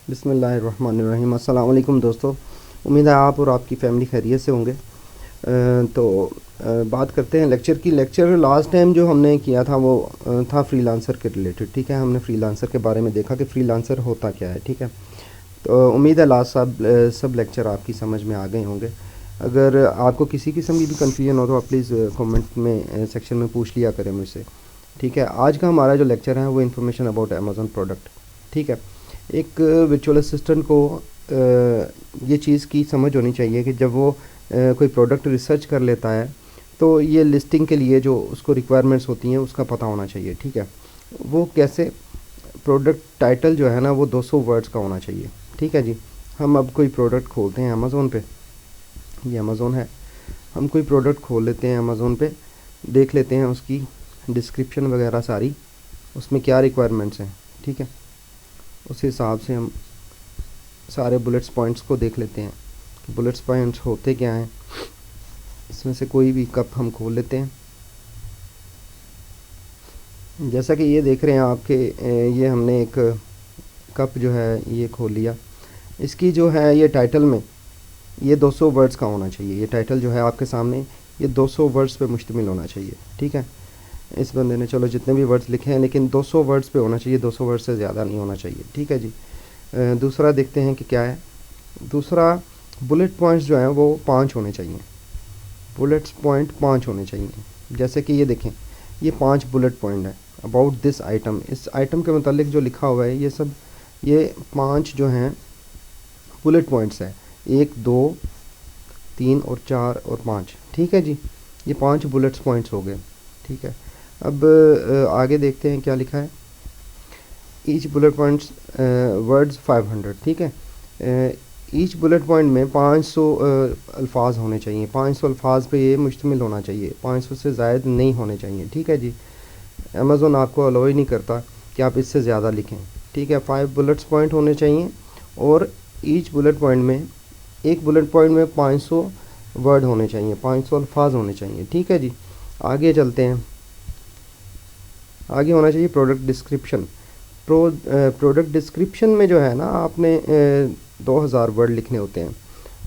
बिस्मिल्लाहिर्रहमानिर्रहीम। अस्सलाम वालेकुम दोस्तों, उम्मीद है आप और आपकी फ़ैमिली खैरियत से होंगे। बात करते हैं लेक्चर की। लेक्चर लास्ट टाइम जो हमने किया था वो था फ्रीलांसर के रिलेटेड। ठीक है, हमने फ्रीलांसर के बारे में देखा कि फ्रीलांसर होता क्या है। ठीक है, तो उम्मीद है लास्ट सब लेक्चर आपकी समझ में आ गए होंगे। अगर आपको किसी किस्म की भी कन्फ्यूजन हो तो आप प्लीज़ कमेंट में सेक्शन में पूछ लिया करें मुझसे। ठीक है, आज का हमारा जो लेक्चर है वो इन्फॉर्मेशन अबाउट अमेज़न प्रोडक्ट। ठीक है, एक वर्चुअल असिस्टेंट को ये चीज़ की समझ होनी चाहिए कि जब वो कोई प्रोडक्ट रिसर्च कर लेता है तो ये लिस्टिंग के लिए जो उसको रिक्वायरमेंट्स होती हैं उसका पता होना चाहिए। ठीक है, वो कैसे? प्रोडक्ट टाइटल जो है ना वो 200 वर्ड्स का होना चाहिए। ठीक है जी, हम अब कोई प्रोडक्ट खोलते हैं अमेज़ोन पे। ये अमेज़ोन है, हम कोई प्रोडक्ट खोल लेते हैं अमेज़ोन पे, देख लेते हैं उसकी डिस्क्रिप्शन वगैरह सारी, उसमें क्या रिक्वायरमेंट्स हैं। ठीक है, उस हिसाब से हम सारे बुलेट्स पॉइंट्स को देख लेते हैं कि बुलेट्स पॉइंट्स होते क्या हैं। इसमें से कोई भी कप हम खोल लेते हैं। जैसा कि ये देख रहे हैं आपके, ये हमने एक कप जो है ये खोल लिया। इसकी जो है ये टाइटल में ये 200 वर्ड्स का होना चाहिए। ये टाइटल जो है आपके सामने ये 200 वर्ड्स पे मुश्तमिल होना चाहिए। ठीक है, इस बंदे ने चलो जितने भी वर्ड्स लिखे हैं लेकिन 200 वर्ड्स पे होना चाहिए, 200 वर्ड्स से ज़्यादा नहीं होना चाहिए। ठीक है जी। दूसरा देखते हैं कि क्या है। दूसरा, बुलेट पॉइंट्स जो हैं वो 5 होने चाहिए। बुलेट्स पॉइंट 5 होने चाहिए। जैसे कि ये देखें, ये 5 बुलेट पॉइंट है अबाउट दिस आइटम। इस आइटम के मतलब जो लिखा हुआ है ये सब, ये 5 जो हैं बुलेट पॉइंट्स है। 1 2 3 और 4 और 5। ठीक है जी, ये 5 बुलेट्स पॉइंट्स हो गए। ठीक है, अब आगे देखते हैं क्या लिखा है। Each bullet points words 500। ठीक है, ईच बुलेट पॉइंट में 500 अल्फाज होने चाहिए। 500 अल्फाज पे ये मुश्तमिल होना चाहिए, 500 से ज़ायद नहीं होने चाहिए। ठीक है जी, अमेज़ोन आपको अलाउ ही नहीं करता कि आप इससे ज़्यादा लिखें। ठीक है, 5 बुलेट्स पॉइंट होने चाहिए और ईच बुलेट पॉइंट में, एक बुलेट पॉइंट में 500 वर्ड होने चाहिए, 500 अल्फाज होने चाहिए। ठीक है जी, आगे चलते हैं। आगे होना चाहिए प्रोडक्ट डिस्क्रिप्शन। प्रोडक्ट डिस्क्रिप्शन में जो है ना आपने 2000 वर्ड लिखने होते हैं।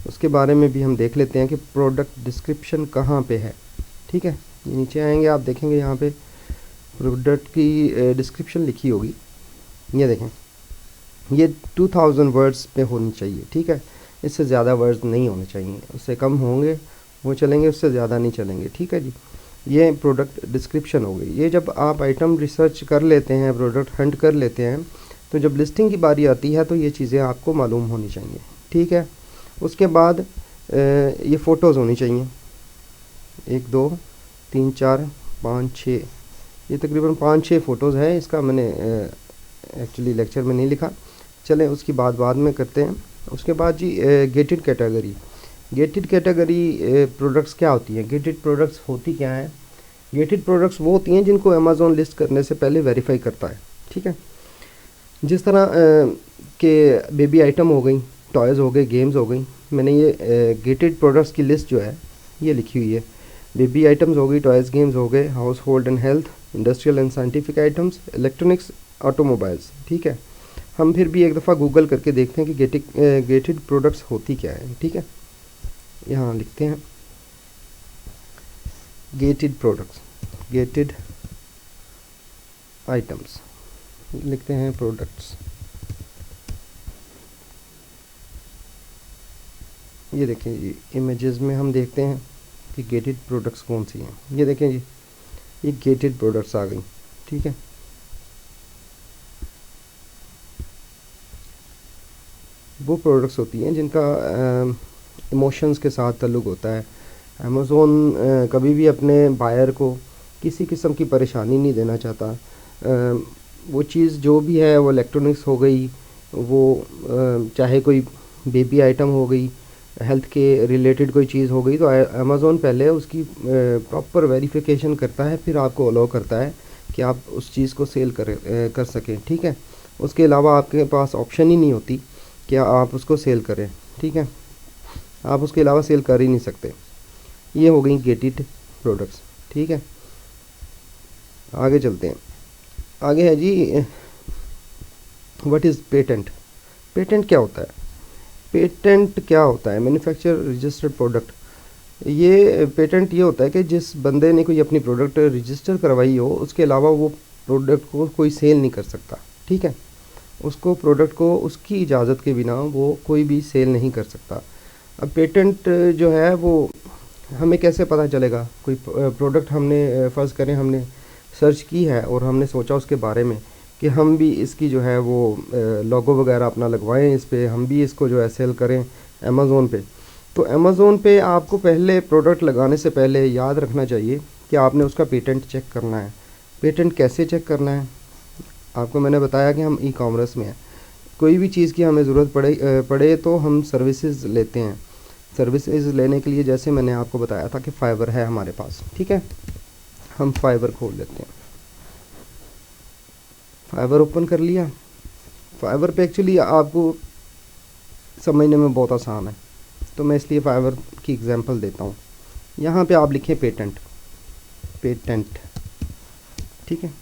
उसके बारे में भी हम देख लेते हैं कि प्रोडक्ट डिस्क्रिप्शन कहाँ पे है। ठीक है, ये नीचे आएंगे, आप देखेंगे यहाँ पे प्रोडक्ट की डिस्क्रिप्शन लिखी होगी। ये देखें, ये 2000 वर्ड्स पे होनी चाहिए। ठीक है, इससे ज़्यादा वर्ड्स नहीं होने चाहिए। उससे कम होंगे वो चलेंगे, उससे ज़्यादा नहीं चलेंगे। ठीक है जी, ये प्रोडक्ट डिस्क्रिप्शन हो गई। ये जब आप आइटम रिसर्च कर लेते हैं, प्रोडक्ट हंट कर लेते हैं, तो जब लिस्टिंग की बारी आती है तो ये चीज़ें आपको मालूम होनी चाहिए। ठीक है, उसके बाद ये फ़ोटोज़ होनी चाहिए। 1 2 3 4 5 6, ये तकरीबन 5 6 फ़ोटोज़ हैं। इसका मैंने एक्चुअली लेक्चर में नहीं लिखा, चलें उसकी बात बाद में करते हैं। उसके बाद जी gated category. Gated category products क्या होती हैं? गेटेड प्रोडक्ट्स होती क्या हैं? गेटेड प्रोडक्ट्स वो होती हैं जिनको अमेज़ोन लिस्ट करने से पहले वेरीफाई करता है। ठीक है, जिस तरह के बेबी आइटम हो गई, टॉयज़ हो गए, गेम्स हो गई। मैंने ये गेटेड प्रोडक्ट्स की लिस्ट जो है ये लिखी हुई है। बेबी आइटम्स हो गई, टॉयज़ गेम्स हो गए, house hold and health, industrial and scientific items, electronics, automobiles. ठीक है, हम फिर भी एक दफ़ा गूगल करके देखते हैं कि गेटेड प्रोडक्ट्स होती क्या है। ठीक है, यहाँ लिखते हैं गेटेड प्रोडक्ट्स, गेटेड आइटम्स, लिखते हैं प्रोडक्ट्स। ये देखें जी, इमेजेस में हम देखते हैं कि गेटेड प्रोडक्ट्स कौन सी हैं। ये देखें जी, ये गेटेड प्रोडक्ट्स आ गई। ठीक है, वो प्रोडक्ट्स होती हैं जिनका इमोशंस के साथ ताल्लुक़ होता है। अमेज़ोन कभी भी अपने बायर को किसी किस्म की परेशानी नहीं देना चाहता। वो चीज़ जो भी है, वो इलेक्ट्रॉनिक्स हो गई, वो चाहे कोई बेबी आइटम हो गई, हेल्थ के रिलेटेड कोई चीज़ हो गई, तो अमेज़ोन पहले उसकी प्रॉपर वेरिफिकेशन करता है, फिर आपको अलाउ करता है कि आप उस चीज़ को सेल कर सकें। ठीक है, उसके अलावा आपके पास ऑप्शन ही नहीं होती कि आप उसको सेल करें। ठीक है, आप उसके अलावा सेल कर ही नहीं सकते। ये हो गई गेटेड प्रोडक्ट्स। ठीक है, आगे चलते हैं। आगे है जी व्हाट इज़ पेटेंट। पेटेंट क्या होता है? पेटेंट क्या होता है? Manufacture registered product. ये पेटेंट ये होता है कि जिस बंदे ने कोई अपनी प्रोडक्ट रजिस्टर करवाई हो, उसके अलावा वो प्रोडक्ट को कोई सेल नहीं कर सकता। ठीक है, उसको प्रोडक्ट को उसकी इजाज़त के बिना वो कोई भी सेल नहीं कर सकता। अब पेटेंट जो है वो हमें कैसे पता चलेगा? कोई प्रोडक्ट हमने फ़र्ज़ करें हमने सर्च की है और हमने सोचा उसके बारे में कि हम भी इसकी जो है वो लोगो वगैरह अपना लगवाएं, इस पे हम भी इसको जो है सेल करें अमेज़ोन पे। तो अमेज़ोन पे आपको पहले प्रोडक्ट लगाने से पहले याद रखना चाहिए कि आपने उसका पेटेंट चेक करना है। पेटेंट कैसे चेक करना है? आपको मैंने बताया कि हम ई कॉमर्स में हैं, कोई भी चीज़ की हमें ज़रूरत पड़े तो हम सर्विसेज लेते हैं। सर्विसेज लेने के लिए जैसे मैंने आपको बताया था कि फाइबर है हमारे पास। ठीक है, हम फाइबर खोल लेते हैं। फाइबर ओपन कर लिया। फाइबर पे एक्चुअली आपको समझने में बहुत आसान है, तो मैं इसलिए फाइबर की एग्जांपल देता हूँ। यहाँ पे आप लिखें पेटेंट। पेटेंट, ठीक है।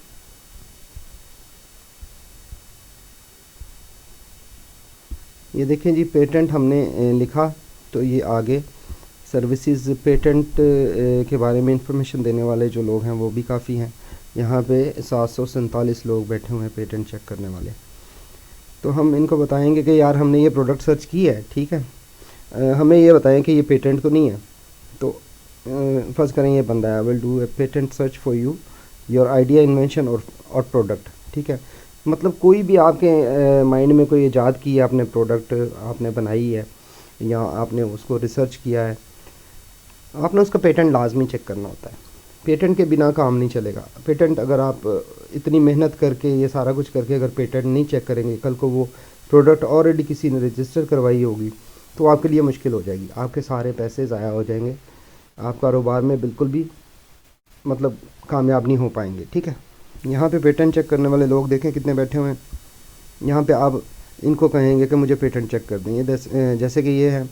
ये देखें जी, पेटेंट हमने लिखा तो ये आगे सर्विसेज पेटेंट के बारे में इंफॉर्मेशन देने वाले जो लोग हैं वो भी काफ़ी हैं। यहाँ पे 747 लोग बैठे हुए हैं पेटेंट चेक करने वाले। तो हम इनको बताएंगे कि यार हमने ये प्रोडक्ट सर्च की है, ठीक है, हमें ये बताएं कि ये पेटेंट तो नहीं है। तो फर्स्ट करें ये बंदा है, will do a patent search for you your idea invention और प्रोडक्ट। ठीक है, मतलब कोई भी आपके माइंड में कोई ईजाद की है, आपने प्रोडक्ट आपने बनाई है या आपने उसको रिसर्च किया है, आपने उसका पेटेंट लाजमी चेक करना होता है। पेटेंट के बिना काम नहीं चलेगा। पेटेंट अगर आप इतनी मेहनत करके ये सारा कुछ करके अगर पेटेंट नहीं चेक करेंगे, कल को वो प्रोडक्ट ऑलरेडी किसी ने रजिस्टर करवाई होगी तो आपके लिए मुश्किल हो जाएगी, आपके सारे पैसे ज़ाया हो जाएंगे, आप कारोबार में बिल्कुल भी मतलब कामयाब नहीं हो पाएंगे। ठीक है, यहाँ पे पेटेंट चेक करने वाले लोग देखें कितने बैठे हुए हैं। यहाँ पे आप इनको कहेंगे कि मुझे पेटेंट चेक कर दें। ये जैसे कि ये है,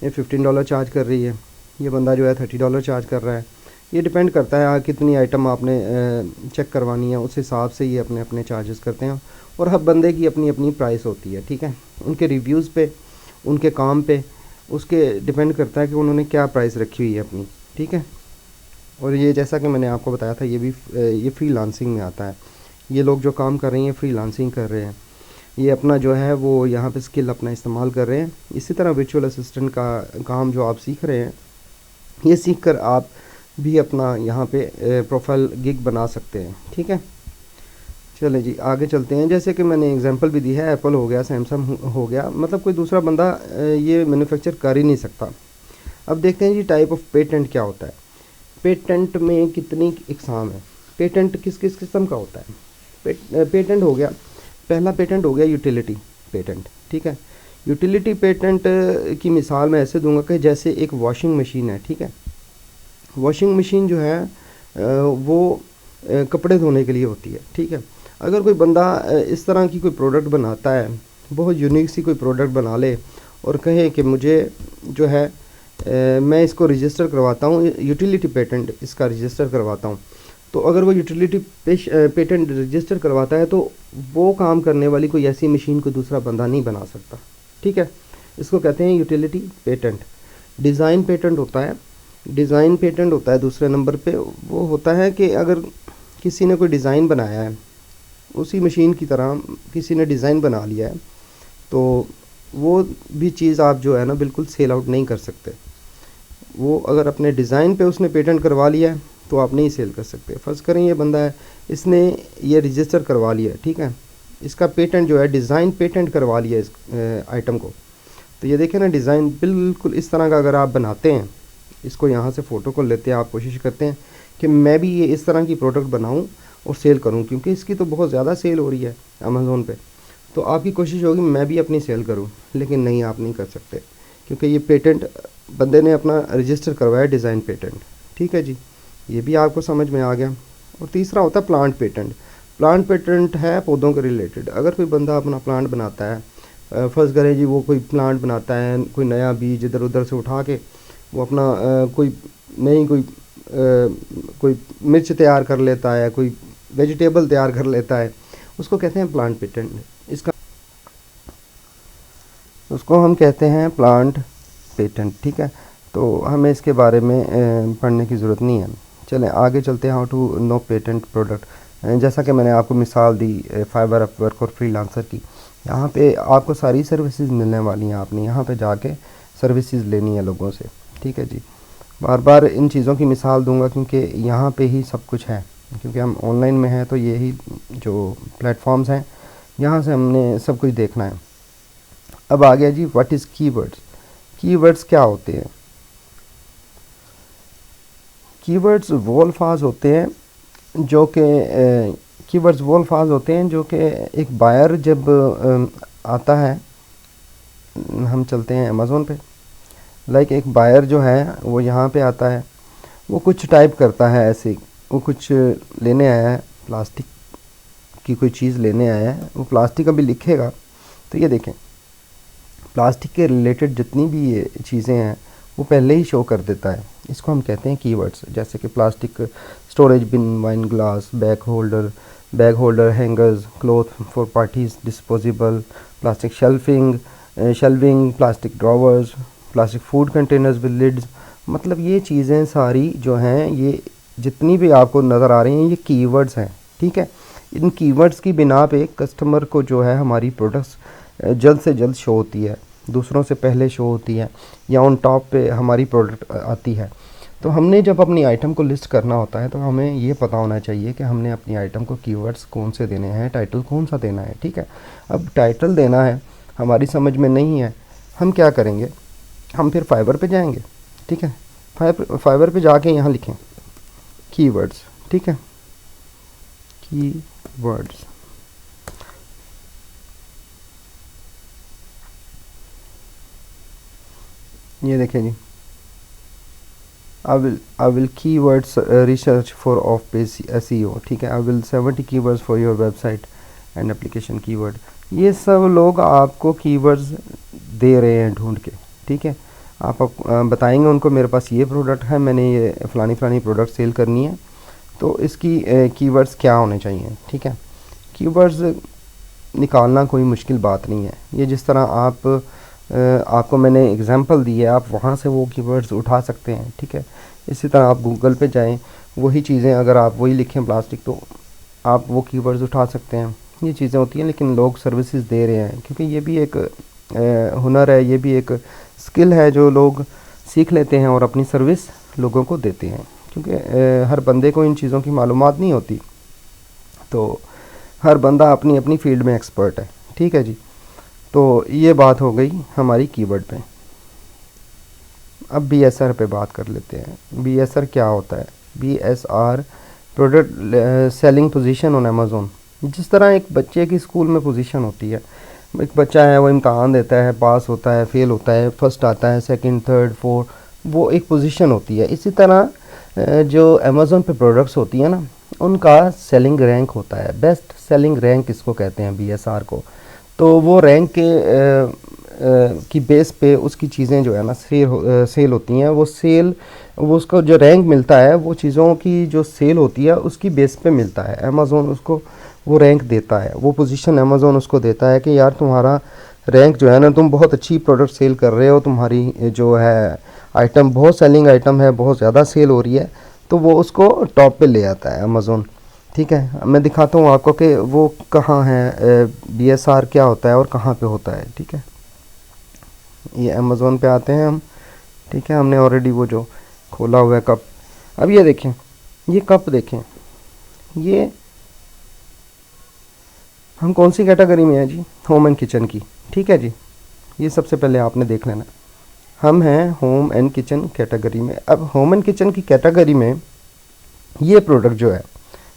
ये $15 चार्ज कर रही है, ये बंदा जो है $30 चार्ज कर रहा है। ये डिपेंड करता है कितनी आइटम आपने चेक करवानी है, उस हिसाब से ये अपने अपने चार्जेस करते हैं और हर बंदे की अपनी अपनी प्राइस होती है। ठीक है, उनके रिव्यूज़ पे, उनके काम पे, उसके डिपेंड करता है कि उन्होंने क्या प्राइस रखी हुई है अपनी। ठीक है, और ये जैसा कि मैंने आपको बताया था ये फ्रीलांसिंग में आता है। ये लोग जो काम कर रहे हैं फ्रीलांसिंग कर रहे हैं, ये अपना जो है वो यहाँ पे स्किल अपना इस्तेमाल कर रहे हैं। इसी तरह वर्चुअल असिस्टेंट का काम जो आप सीख रहे हैं, ये सीख कर आप भी अपना यहाँ पे प्रोफाइल गिग बना सकते हैं। ठीक है, चले जी आगे चलते हैं। जैसे कि मैंने एग्जांपल भी दी है, एप्पल हो गया, सैमसंग हो गया, मतलब कोई दूसरा बंदा ये मैन्युफैक्चर कर ही नहीं सकता। अब देखते हैं जी टाइप ऑफ पेटेंट क्या होता है। पेटेंट में कितनी इकसाम है, पेटेंट किस किस किस्म का होता है। पेटेंट हो गया, पहला पेटेंट हो गया यूटिलिटी पेटेंट। ठीक है, यूटिलिटी पेटेंट की मिसाल मैं ऐसे दूंगा कि जैसे एक वॉशिंग मशीन है। ठीक है, वॉशिंग मशीन जो है वो कपड़े धोने के लिए होती है। ठीक है, अगर कोई बंदा इस तरह की कोई प्रोडक्ट बनाता है, बहुत यूनिक सी कोई प्रोडक्ट बना ले और कहे कि मुझे जो है मैं इसको रजिस्टर करवाता हूँ, यूटिलिटी पेटेंट इसका रजिस्टर करवाता हूँ, तो अगर वो यूटिलिटी पेटेंट रजिस्टर करवाता है तो वो काम करने वाली कोई ऐसी मशीन को दूसरा बंदा नहीं बना सकता। ठीक है, इसको कहते हैं यूटिलिटी पेटेंट। डिज़ाइन पेटेंट होता है, डिज़ाइन पेटेंट होता है दूसरे नंबर पे। वो होता है कि अगर किसी ने कोई डिज़ाइन बनाया है, उसी मशीन की तरह किसी ने डिज़ाइन बना लिया है, तो वो भी चीज़ आप जो है ना बिल्कुल सेल आउट नहीं कर सकते। वो अगर अपने डिज़ाइन पे उसने पेटेंट करवा लिया है तो आप नहीं सेल कर सकते। फ़र्ज़ करें ये बंदा है, इसने ये रजिस्टर करवा लिया है, ठीक है, इसका पेटेंट जो है डिज़ाइन पेटेंट करवा लिया इस आइटम को। तो ये देखें ना, डिज़ाइन बिल्कुल इस तरह का अगर आप बनाते हैं, इसको यहाँ से फ़ोटो को लेते हैं, आप कोशिश करते हैं कि मैं भी ये इस तरह की प्रोडक्ट बनाऊँ और सेल करूँ, क्योंकि इसकी तो बहुत ज़्यादा सेल हो रही है अमेज़ोन पे, तो आपकी कोशिश होगी मैं भी अपनी सेल करूँ, लेकिन नहीं, आप नहीं कर सकते, क्योंकि ये पेटेंट बंदे ने अपना रजिस्टर करवाया डिज़ाइन पेटेंट। ठीक है जी, ये भी आपको समझ में आ गया। और तीसरा होता है प्लांट पेटेंट। प्लांट पेटेंट है पौधों के रिलेटेड। अगर कोई बंदा अपना प्लांट बनाता है, फ़र्ज़ करें जी वो कोई प्लांट बनाता है, कोई नया बीज इधर उधर से उठा के वो अपना कोई नई कोई मिर्च तैयार कर लेता है, कोई वेजिटेबल तैयार कर लेता है, उसको कहते हैं प्लांट पेटेंट। इसका उसको हम कहते हैं प्लांट पेटेंट, ठीक है। तो हमें इसके बारे में पढ़ने की ज़रूरत नहीं है। चलें आगे चलते हैं, how to know patent product. जैसा कि मैंने आपको मिसाल दी फाइवर, अपवर्क और फ्रीलांसर की, यहाँ पे आपको सारी सर्विसेज मिलने वाली हैं। आपने यहाँ पे जाके सर्विसेज लेनी है लोगों से, ठीक है जी। बार बार इन चीज़ों की मिसाल दूंगा क्योंकि यहाँ पे ही सब कुछ है, क्योंकि हम ऑनलाइन में हैं तो यही जो प्लेटफॉर्म्स हैं यहाँ से हमने सब कुछ देखना है। अब आ गया जी व्हाट इज़ कीवर्ड्स। कीवर्ड्स क्या होते हैं? कीवर्ड्स वो अल्फाज होते हैं जो कि एक बायर जब आता है, हम चलते हैं अमेज़ोन पे, लाइक एक बायर जो है वो यहाँ पे आता है, वो कुछ टाइप करता है ऐसे, वो कुछ लेने आया है, प्लास्टिक की कोई चीज़ लेने आया है, वो प्लास्टिक अभी लिखेगा तो ये देखें प्लास्टिक के रिलेटेड जितनी भी ये चीज़ें हैं वो पहले ही शो कर देता है। इसको हम कहते हैं कीवर्ड्स, जैसे कि plastic storage bin, wine glass, bag holder hangers, cloth for parties disposable, plastic shelving, plastic drawers, plastic food containers with lids. मतलब ये चीज़ें सारी जो हैं, ये जितनी भी आपको नज़र आ रही हैं ये कीवर्ड्स हैं, ठीक है। इन कीवर्ड्स की बिना पे कस्टमर को जो है हमारी प्रोडक्ट्स जल्द से जल्द शो होती है, दूसरों से पहले शो होती है, या ऑन टॉप पे हमारी प्रोडक्ट आती है। तो हमने जब अपनी आइटम को लिस्ट करना होता है तो हमें ये पता होना चाहिए कि हमने अपनी आइटम को कीवर्ड्स कौन से देने हैं, टाइटल कौन सा देना है, ठीक है। अब टाइटल देना है, हमारी समझ में नहीं है, हम क्या करेंगे, हम फिर फाइवर पे जाएंगे, ठीक है। फाइवर पे जाके यहाँ लिखें कीवर्ड्स, ठीक है, कीवर्ड्स। ये देखें जी, I will keywords research for off page SEO, ठीक है। I will 70 keywords for your website and application keyword। ये सब लोग आपको कीवर्ड्स दे रहे हैं ढूंढ के, ठीक है। आप बताएंगे उनको मेरे पास ये प्रोडक्ट है, मैंने ये फ़लानी प्रोडक्ट सेल करनी है, तो इसकी कीवर्ड्स क्या होने चाहिए, ठीक है। कीवर्ड्स निकालना कोई मुश्किल बात नहीं है। ये जिस तरह आपको मैंने एग्जांपल दी है, आप वहाँ से वो कीवर्ड्स उठा सकते हैं, ठीक है। इसी तरह आप गूगल पे जाएं, वही चीज़ें अगर आप वही लिखें प्लास्टिक, तो आप वो कीवर्ड्स उठा सकते हैं। ये चीज़ें होती हैं, लेकिन लोग सर्विसेज दे रहे हैं क्योंकि ये भी एक हुनर है, ये भी एक स्किल है जो लोग सीख लेते हैं और अपनी सर्विस लोगों को देते हैं, क्योंकि हर बंदे को इन चीज़ों की मालूमात नहीं होती। तो हर बंदा अपनी अपनी फील्ड में एक्सपर्ट है, ठीक है जी। तो ये बात हो गई हमारी कीवर्ड पे। अब BSR पे बात कर लेते हैं। BSR क्या होता है? BSR product selling position on Amazon. जिस तरह एक बच्चे की स्कूल में पोजीशन होती है, एक बच्चा है वो इम्तहान देता है, पास होता है, फेल होता है, फर्स्ट आता है, सेकंड, थर्ड, फोर्थ, वो एक पोजीशन होती है। इसी तरह जो अमेज़ोन पे प्रोडक्ट्स होती है ना, उनका सेलिंग रैंक होता है। बेस्ट सेलिंग रैंक इसको कहते हैं, BSR को। तो वो रैंक के की बेस पे उसकी चीज़ें जो है ना सेल होती हैं। वो उसको जो रैंक मिलता है, वो चीज़ों की जो सेल होती है उसकी बेस पे मिलता है। अमेज़ोन उसको वो रैंक देता है, वो पोजीशन अमेज़ोन उसको देता है कि यार तुम्हारा रैंक जो है ना, तुम बहुत अच्छी प्रोडक्ट सेल कर रहे हो, तुम्हारी जो है आइटम बहुत सेलिंग आइटम है, बहुत ज़्यादा सेल हो रही है, तो वो उसको टॉप पे ले आता है अमेज़ोन, ठीक है। मैं दिखाता हूँ आपको कि वो कहाँ है, BSR क्या होता है और कहाँ पे होता है, ठीक है। ये अमेज़ोन पे आते हैं हम, ठीक है। हमने ऑलरेडी वो जो खोला हुआ है कप। अब ये देखें, ये कप देखें, ये हम कौन सी कैटेगरी में है जी? होम एंड किचन की, ठीक है जी। ये सबसे पहले आपने देख लेना, हम हैं होम एंड किचन कैटेगरी में। अब होम एंड किचन की कैटेगरी में ये प्रोडक्ट जो है,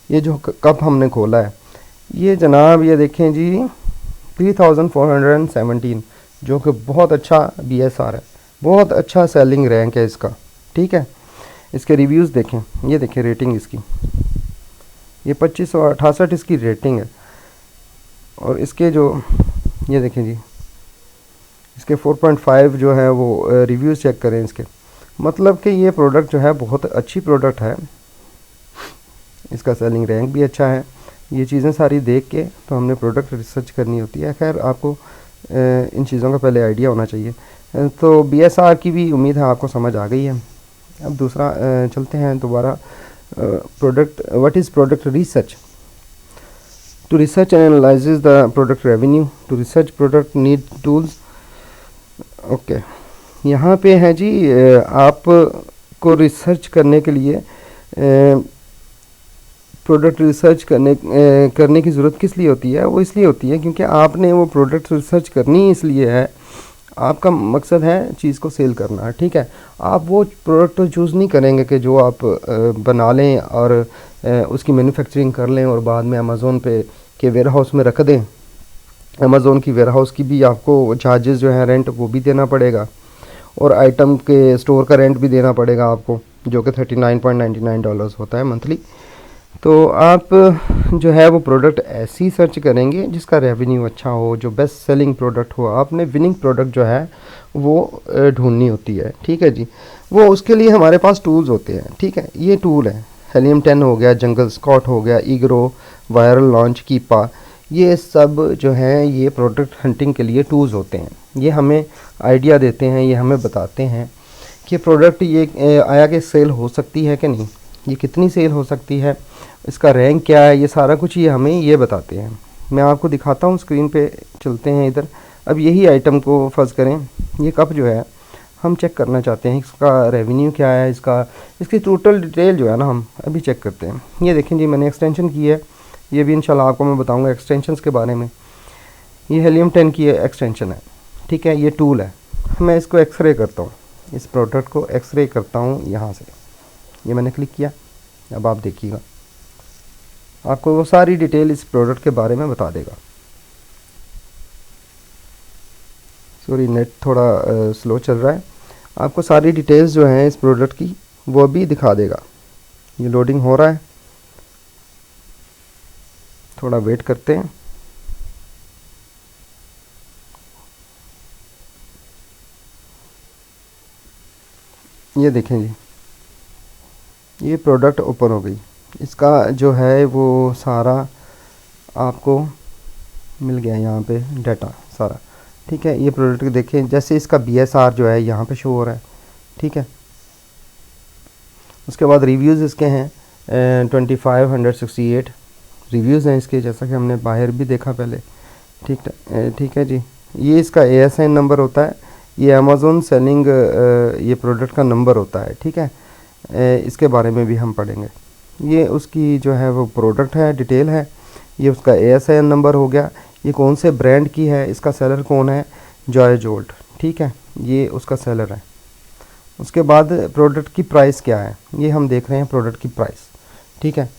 ये जो कप हमने खोला है, ये जनाब ये देखें जी 3417, जो कि बहुत अच्छा BSR है, बहुत अच्छा सेलिंग रैंक है इसका, ठीक है। इसके रिव्यूज़ देखें, ये देखें रेटिंग इसकी, ये 2568 इसकी रेटिंग है। और इसके जो ये देखें जी, इसके 4.5 जो है वो रिव्यूज़ चेक करें इसके, मतलब कि ये प्रोडक्ट जो है बहुत अच्छी प्रोडक्ट है, इसका सेलिंग रैंक भी अच्छा है। ये चीज़ें सारी देख के तो हमने प्रोडक्ट रिसर्च करनी होती है। खैर आपको इन चीज़ों का पहले आइडिया होना चाहिए। तो BSR की भी उम्मीद है आपको समझ आ गई है। अब दूसरा चलते हैं दोबारा। Product, what is product research? To research and analyze the product revenue, to research product need tools. Okay, यहाँ पे है जी, आप को रिसर्च करने के लिए प्रोडक्ट रिसर्च करने की ज़रूरत किस लिए होती है? वो इसलिए होती है क्योंकि आपने वो प्रोडक्ट रिसर्च करनी इसलिए है, आपका मकसद है चीज़ को सेल करना, ठीक है। आप वो प्रोडक्ट तो चूज़ नहीं करेंगे कि जो आप बना लें और उसकी मैन्युफैक्चरिंग कर लें और बाद में अमेज़ोन पे के वेयर हाउस में रख दें। अमेज़ोन की वेयर हाउस की भी आपको चार्जेस जो है रेंट वो भी देना पड़ेगा, और आइटम के स्टोर का रेंट भी देना पड़ेगा आपको, जो कि $39.99 होता है मंथली। तो आप जो है वो प्रोडक्ट ऐसी सर्च करेंगे जिसका रेवेन्यू अच्छा हो, जो बेस्ट सेलिंग प्रोडक्ट हो। आपने विनिंग प्रोडक्ट जो है वो ढूंढनी होती है, ठीक है जी। वो उसके लिए हमारे पास टूल्स होते हैं, ठीक है। ये टूल है, हेलियम 10 हो गया, जंगल स्कॉट हो गया, ईग्रो, वायरल लॉन्च, कीपा, ये सब जो हैं ये प्रोडक्ट हंटिंग के लिए टूल्स होते हैं। ये हमें आइडिया देते हैं, ये हमें बताते हैं कि प्रोडक्ट ये आया कि सेल हो सकती है कि नहीं, ये कितनी सेल हो सकती है, इसका रैंक क्या है, ये सारा कुछ ये हमें ये बताते हैं। मैं आपको दिखाता हूँ, स्क्रीन पे चलते हैं इधर। अब यही आइटम को फर्ज करें, ये कप जो है हम चेक करना चाहते हैं इसका रेवेन्यू क्या है, इसकी टोटल डिटेल जो है ना हम अभी चेक करते हैं। ये देखें जी, मैंने एक्सटेंशन की है, ये भी इंशाल्लाह आपको मैं बताऊँगा एक्सटेंशंस के बारे में। ये हेलियम 10 की एक्सटेंशन है, ठीक है। ये टूल है, मैं इसको एक्सरे करता हूँ, इस प्रोडक्ट को एक्सरे करता हूँ यहाँ से। ये मैंने क्लिक किया, अब आप देखिएगा आपको वो सारी डिटेल इस प्रोडक्ट के बारे में बता देगा। सॉरी, नेट थोड़ा स्लो चल रहा है। आपको सारी डिटेल्स जो हैं इस प्रोडक्ट की वो भी दिखा देगा। ये लोडिंग हो रहा है, थोड़ा वेट करते हैं। ये देखें जी, ये प्रोडक्ट ओपन हो गई, इसका जो है वो सारा आपको मिल गया यहाँ पे डाटा सारा, ठीक है। ये प्रोडक्ट देखें, जैसे इसका BSR जो है यहाँ पे शो हो रहा है, ठीक है। उसके बाद रिव्यूज़ इसके हैं 2568 रिव्यूज़ हैं इसके, जैसा कि हमने बाहर भी देखा पहले, ठीक है जी। ये इसका ASIN नंबर होता है, ये अमेज़ोन सेलिंग ये प्रोडक्ट का नंबर होता है, ठीक है। इसके बारे में भी हम पढ़ेंगे। ये उसकी जो है वो प्रोडक्ट है, डिटेल है। ये उसका ASIN नंबर हो गया, ये कौन से ब्रांड की है, इसका सेलर कौन है, जॉय जोल्ट, ठीक है, ये उसका सेलर है। उसके बाद प्रोडक्ट की प्राइस क्या है, ये हम देख रहे हैं प्रोडक्ट की प्राइस, ठीक है।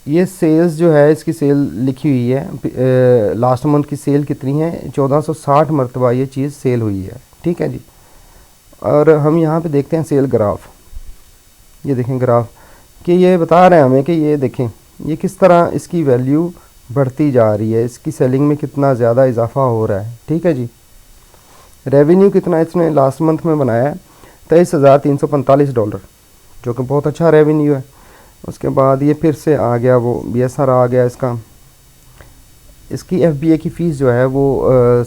ये सेल्स जो है, इसकी सेल लिखी हुई है, लास्ट मंथ की सेल कितनी है, 1460 मरतबा ये चीज़ सेल हुई है, ठीक है जी। और हम यहाँ पे देखते हैं सेल ग्राफ। ये देखें ग्राफ कि ये बता रहे हैं हमें कि ये देखें ये किस तरह इसकी वैल्यू बढ़ती जा रही है, इसकी सेलिंग में कितना ज़्यादा इजाफा हो रहा है, ठीक है जी। रेवेन्यू कितना इसने लास्ट मंथ में बनाया है, $23,345, जो कि बहुत अच्छा रेवेन्यू है। उसके बाद ये फिर से आ गया वो BSR आ गया इसकी FBA की फ़ीस जो है वो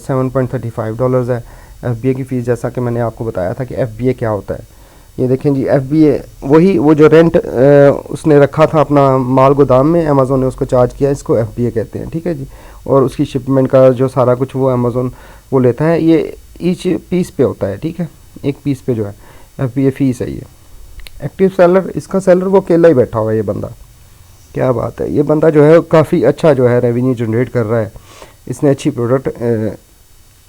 $7.35 है। FBA की फ़ीस, जैसा कि मैंने आपको बताया था कि FBA क्या होता है। ये देखें जी, FBA वही वो जो रेंट उसने रखा था अपना माल गोदाम में, अमेज़ोन ने उसको चार्ज किया, इसको FBA कहते हैं, ठीक है जी। और उसकी शिपमेंट का जो सारा कुछ वो अमेज़ोन वो लेता है, ये ईच पीस पे होता है, ठीक है, एक पीस पे जो है FBA फ़ीस है। ये एक्टिव सेलर, इसका सेलर वो अकेला ही बैठा हुआ है, ये बंदा, क्या बात है। ये बंदा जो है काफ़ी अच्छा जो है रेवेन्यू जनरेट कर रहा है, इसने अच्छी प्रोडक्ट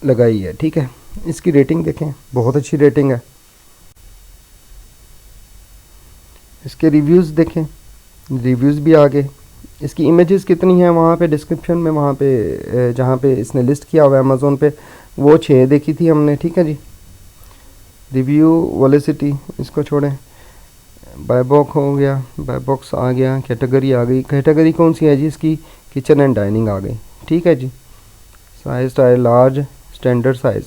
लगाई है, ठीक है। इसकी रेटिंग देखें, बहुत अच्छी रेटिंग है। इसके रिव्यूज़ देखें, रिव्यूज़ भी आ गए। इसकी इमेजेस कितनी हैं वहाँ पे डिस्क्रिप्शन में, वहाँ पे जहाँ पे इसने लिस्ट किया हुआ है अमेज़ोन पे, वो 6 देखी थी हमने, ठीक है जी। रिव्यू वेलोसिटी इसको छोड़ें, बायबॉक हो गया, बायबॉक्स आ गया, कैटेगरी आ गई। कैटेगरी कौन सी है जी इसकी, किचन एंड डाइनिंग आ गई, ठीक है जी। Size style large, standard size,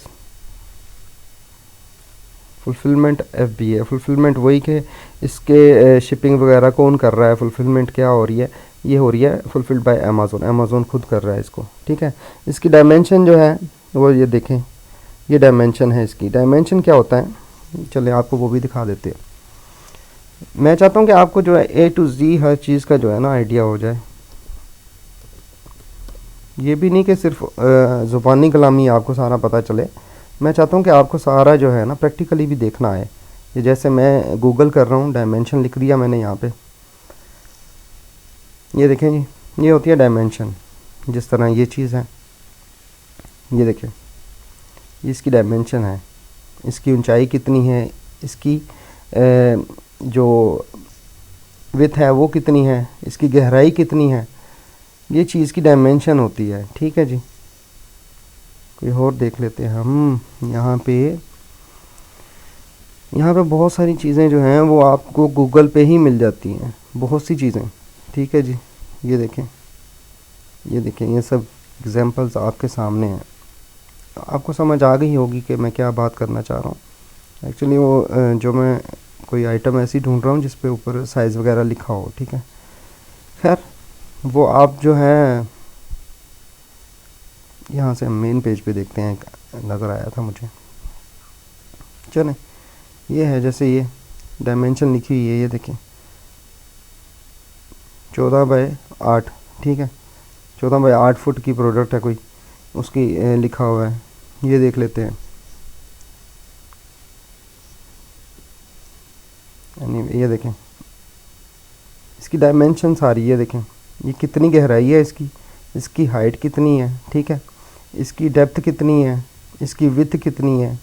fulfilment FBA, fulfilment वही के इसके शिपिंग वगैरह कौन कर रहा है, फुलफिलमेंट क्या हो रही है, ये हो रही है फुलफिल्ड बाय अमेज़ोन, अमेज़ोन खुद कर रहा है इसको, ठीक है। इसकी डायमेंशन जो है वो ये देखें, ये डायमेंशन है इसकी। डायमेंशन क्या होता है, चले आपको वो भी दिखा देते हैं। मैं चाहता हूँ कि आपको जो है ए टू जी हर चीज़ का जो है ना आइडिया हो जाए। ये भी नहीं कि सिर्फ ज़ुबानी कलामी आपको सारा पता चले, मैं चाहता हूँ कि आपको सारा जो है ना प्रैक्टिकली भी देखना आए। ये जैसे मैं गूगल कर रहा हूँ, डायमेंशन लिख दिया मैंने यहाँ पे, ये देखें जी, ये होती है डायमेंशन। जिस तरह ये चीज़ है, ये देखें, ये इसकी डायमेंशन है, इसकी ऊंचाई कितनी है, इसकी जो विड्थ है वो कितनी है, इसकी गहराई कितनी है, ये चीज़ की डायमेंशन होती है। ठीक है जी, कोई और देख लेते हैं हम। यहाँ पे बहुत सारी चीज़ें जो हैं वो आपको गूगल पे ही मिल जाती हैं, बहुत सी चीज़ें। ठीक है जी, ये देखें, ये देखें, ये सब एग्जांपल्स आपके सामने हैं। आपको समझ आ गई होगी कि मैं क्या बात करना चाह रहा हूँ। एक्चुअली वो जो मैं कोई आइटम ऐसी ढूंढ रहा हूँ जिस पे ऊपर साइज़ वगैरह लिखा हो। ठीक है, खैर वो आप जो है यहाँ से मेन पेज पे देखते हैं, नज़र आया था मुझे। चलें, ये है, जैसे ये डायमेंशन लिखी हुई है, ये देखें 14/8। ठीक है, 14/8 फुट की प्रोडक्ट है कोई, उसकी लिखा हुआ है। ये देख लेते हैं, यानी ये देखें इसकी डायमेंशन सारी, ये देखें ये कितनी गहराई है इसकी, इसकी हाइट कितनी है। ठीक है, इसकी डेप्थ कितनी है, इसकी विड्थ कितनी है,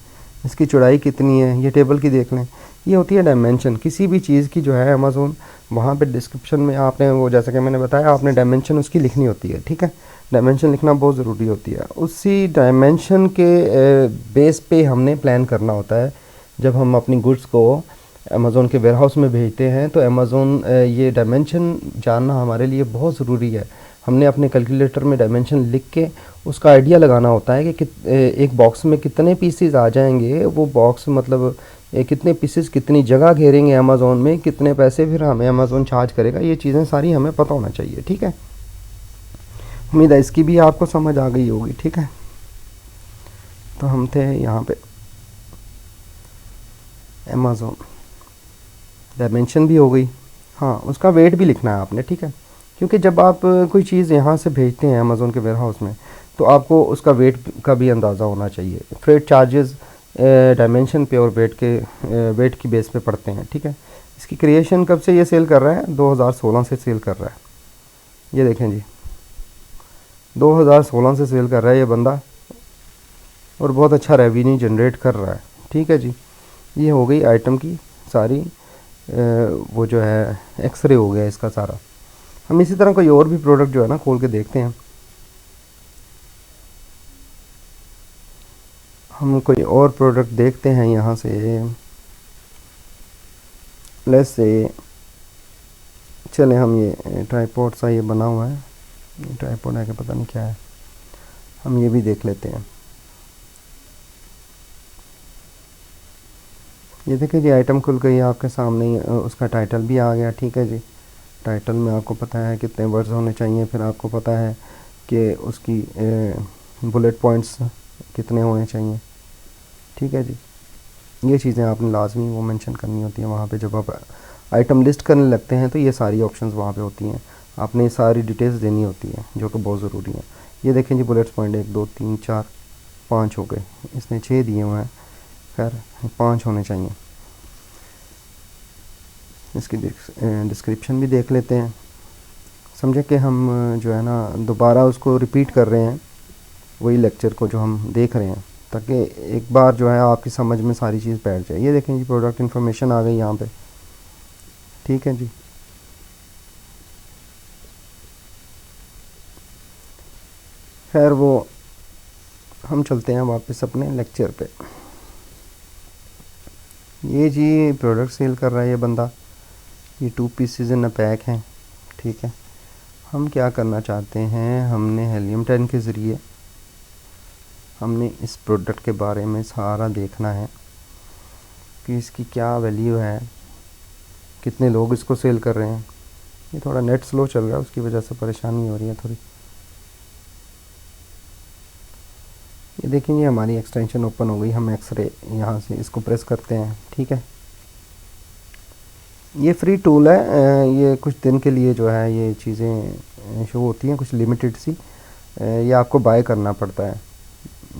इसकी चौड़ाई कितनी है, ये टेबल की देख लें। ये होती है डायमेंशन किसी भी चीज़ की जो है। अमेज़ोन वहाँ पे डिस्क्रिप्शन में आपने वो, जैसा कि मैंने बताया, आपने डायमेंशन उसकी लिखनी होती है। ठीक है, डायमेंशन लिखना बहुत ज़रूरी होती है। उसी डायमेंशन के बेस पे हमने प्लान करना होता है। जब हम अपनी गुड्स को अमेज़ोन के वेयरहाउस में भेजते हैं तो अमेज़ोन ये डायमेंशन जानना हमारे लिए बहुत ज़रूरी है। हमने अपने कैलकुलेटर में डायमेंशन लिख के उसका आइडिया लगाना होता है कि एक बॉक्स में कितने पीसेस आ जाएंगे, वो बॉक्स मतलब कितने पीसेस कितनी जगह घेरेंगे अमेज़ोन में, कितने पैसे फिर हमें अमेज़ोन चार्ज करेगा। ये चीज़ें सारी हमें पता होना चाहिए। ठीक है, उम्मीद है इसकी भी आपको समझ आ गई होगी। ठीक है, तो हम थे यहाँ पे अमेज़ोन, डायमेंशन भी हो गई। हाँ, उसका वेट भी लिखना है आपने। ठीक है, क्योंकि जब आप कोई चीज़ यहाँ से भेजते हैं अमेज़ोन के वेयरहाउस में तो आपको उसका वेट का भी अंदाज़ा होना चाहिए। फ्रेट चार्जेस डायमेंशन पे और वेट की बेस पे पड़ते हैं। ठीक है, इसकी क्रिएशन कब से ये सेल कर रहा है, 2016 से सेल कर रहा है। ये देखें जी, 2016 से सेल कर रहा है ये बंदा, और बहुत अच्छा रेवेन्यू जनरेट कर रहा है। ठीक है जी, ये हो गई आइटम की सारी वो जो है एक्सरे हो गया इसका सारा। हम इसी तरह कोई और भी प्रोडक्ट जो है ना खोल के देखते हैं। हम कोई और प्रोडक्ट देखते हैं यहाँ से, लेट्स से चलें हम ये ट्राइपॉड सा ये बना हुआ है, ये ट्राइपॉड है कि पता नहीं क्या है, हम ये भी देख लेते हैं। ये देखिए जी, आइटम खुल गई आपके सामने ही, उसका टाइटल भी आ गया। ठीक है जी, टाइटल में आपको पता है कितने वर्ड्स होने चाहिए, फिर आपको पता है कि उसकी बुलेट पॉइंट्स कितने होने चाहिए। ठीक है जी, ये चीज़ें आपने लाजमी वो मेंशन करनी होती हैं वहाँ पे। जब आप आइटम लिस्ट करने लगते हैं तो ये सारी ऑप्शंस वहाँ पे होती हैं, आपने सारी डिटेल्स देनी होती है जो कि बहुत ज़रूरी है। ये देखें जी, बुलेट्स पॉइंट 1 2 3 4 5 हो गए, इसने 6 दिए हुए हैं, खैर 5 होने चाहिए। इसकी डिस्क्रिप्शन भी देख लेते हैं, समझे कि हम जो है ना दोबारा उसको रिपीट कर रहे हैं वही लेक्चर को जो हम देख रहे हैं, ताकि एक बार जो है आपकी समझ में सारी चीज़ बैठ जाए। ये देखें जी, प्रोडक्ट इन्फॉर्मेशन आ गई यहाँ पे। ठीक है जी, खैर वो हम चलते हैं वापस अपने लेक्चर पे। ये जी प्रोडक्ट सेल कर रहा है ये बंदा, ये 2 पीसेज इन अ पैक हैं। ठीक है, हम क्या करना चाहते हैं, हमने हेलियम 10 के ज़रिए हमने इस प्रोडक्ट के बारे में सारा देखना है कि इसकी क्या वैल्यू है, कितने लोग इसको सेल कर रहे हैं। ये थोड़ा नेट स्लो चल रहा है, उसकी वजह से परेशानी हो रही है थोड़ी। ये देखें ये हमारी एक्सटेंशन ओपन हो गई। हम एक्सरे यहाँ से इसको प्रेस करते हैं, ठीक है। ये फ्री टूल है, ये कुछ दिन के लिए जो है ये चीज़ें शो होती हैं, कुछ लिमिटेड सी। ये आपको बाय करना पड़ता है।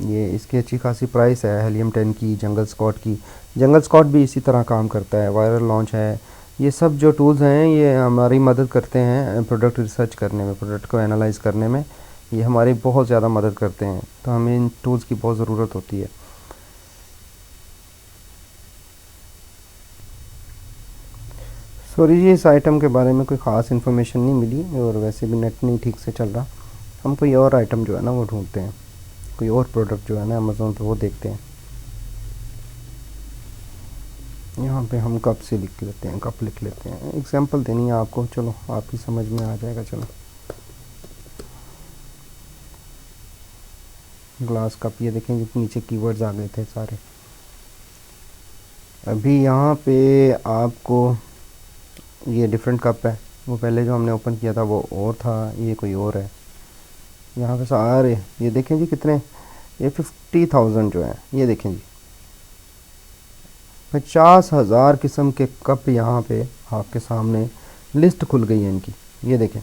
ये इसकी अच्छी खासी प्राइस है, हेलियम 10 की, जंगल स्कॉट की। जंगल स्कॉट भी इसी तरह काम करता है, वायरल लॉन्च है। ये सब जो टूल्स हैं ये हमारी मदद करते हैं प्रोडक्ट रिसर्च करने में, प्रोडक्ट को एनालाइज करने में। ये हमारी बहुत ज़्यादा मदद करते हैं, तो हमें इन टूल्स की बहुत ज़रूरत होती है। सॉरी जी, इस आइटम के बारे में कोई ख़ास इन्फॉर्मेशन नहीं मिली, और वैसे भी नेट नहीं ठीक से चल रहा। हम कोई और आइटम जो है ना वो ढूंढते हैं, कोई और प्रोडक्ट जो है ना अमेज़ोन पे वो देखते हैं। यहाँ पे हम कप से लिख लेते हैं, कप लिख लेते हैं। एग्जांपल देनी है आपको, चलो आपकी समझ में आ जाएगा। चलो ग्लास कप, ये देखें नीचे कीवर्ड्स आ गए थे सारे। अभी यहाँ पे आपको ये डिफरेंट कप है, वो पहले जो हमने ओपन किया था वो और था, ये कोई और है। यहाँ पे सारे ये देखें जी कितने, ये 50,000 जो है, ये देखें जी 50,000 किस्म के कप यहाँ पे आपके सामने लिस्ट खुल गई है इनकी। ये देखें,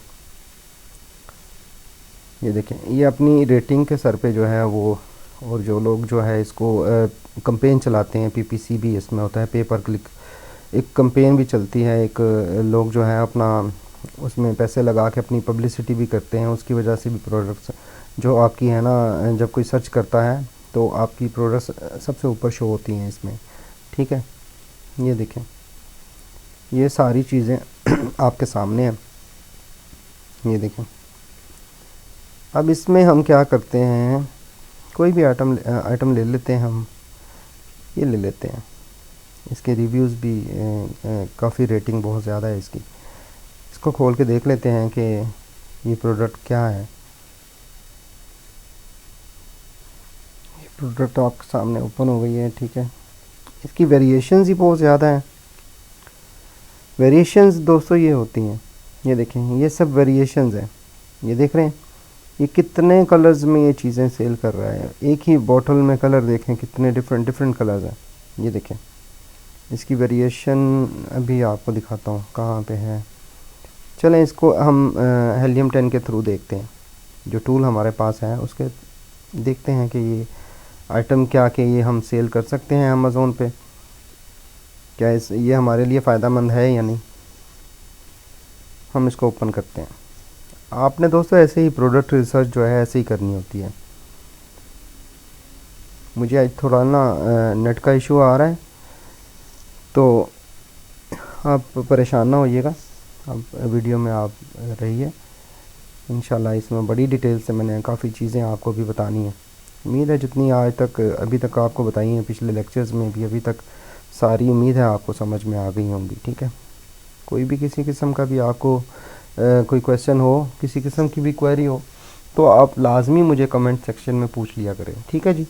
ये देखें, ये अपनी रेटिंग के सर पे जो है वो, और जो लोग जो है इसको कंपेन चलाते हैं, पीपीसी भी इसमें होता है, पे पर क्लिक एक कंपेन भी चलती है। एक लोग जो है अपना उसमें पैसे लगा के अपनी पब्लिसिटी भी करते हैं, उसकी वजह से भी प्रोडक्ट्स जो आपकी है ना, जब कोई सर्च करता है तो आपकी प्रोडक्ट्स सबसे ऊपर शो होती हैं इसमें, ठीक है। ये देखें, ये सारी चीज़ें आपके सामने हैं, ये देखें। अब इसमें हम क्या करते हैं, कोई भी आइटम ले लेते हैं हम, ये ले लेते हैं। इसके रिव्यूज़ भी काफ़ी रेटिंग बहुत ज़्यादा है इसकी। इसको खोल के देख लेते हैं कि ये प्रोडक्ट क्या है। ये प्रोडक्ट आपके सामने ओपन हो गई है, ठीक है। इसकी वेरिएशंस ही बहुत ज़्यादा हैं। वेरिएशंस दोस्तों ये होती हैं, ये देखें, ये सब वेरिएशंस हैं। ये देख रहे हैं ये कितने कलर्स में ये चीज़ें सेल कर रहा है। एक ही बॉटल में कलर देखें कितने डिफरेंट कलर्स हैं। ये देखें, इसकी वेरिएशन अभी आपको दिखाता हूँ कहाँ पे है। चलें इसको हम हेलियम 10 के थ्रू देखते हैं, जो टूल हमारे पास है उसके देखते हैं कि ये आइटम क्या कि ये हम सेल कर सकते हैं अमेज़ोन पे, क्या ये हमारे लिए फ़ायदेमंद है या नहीं। हम इसको ओपन करते हैं। आपने दोस्तों ऐसे ही प्रोडक्ट रिसर्च जो है ऐसे ही करनी होती है। मुझे आज थोड़ा ना नेट का इशू आ रहा है, तो आप परेशान ना होइएगा, आप वीडियो में आप रहिए। इंशाल्लाह इसमें बड़ी डिटेल से मैंने काफ़ी चीज़ें आपको भी बतानी है। उम्मीद है जितनी आज तक अभी तक आपको बताई हैं पिछले लेक्चर्स में भी, अभी तक सारी उम्मीद है आपको समझ में आ गई होंगी, ठीक है। कोई भी किसी किस्म का भी आपको कोई क्वेश्चन हो, किसी किस्म की भी क्वेरी हो, तो आप लाजमी मुझे कमेंट सेक्शन में पूछ लिया करें, ठीक है जी।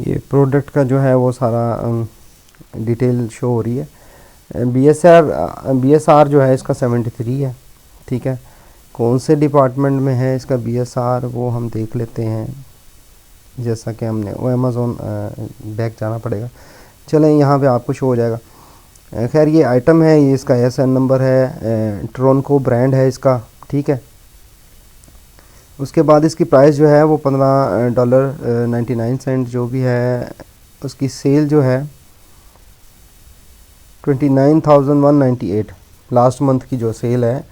ये प्रोडक्ट का जो है वो सारा डिटेल शो हो रही है। BSR जो है इसका 73 है, ठीक है। कौन से डिपार्टमेंट में है इसका BSR वो हम देख लेते हैं। जैसा कि हमने वो अमेज़ोन बैक जाना पड़ेगा। चलें यहाँ पे आपको शो हो जाएगा। खैर ये आइटम है, ये इसका SN नंबर है, ट्रोनको ब्रांड है इसका, ठीक है। उसके बाद इसकी प्राइस जो है वो $15.99 जो भी है। उसकी सेल जो है 29,198, लास्ट मंथ की जो सेल है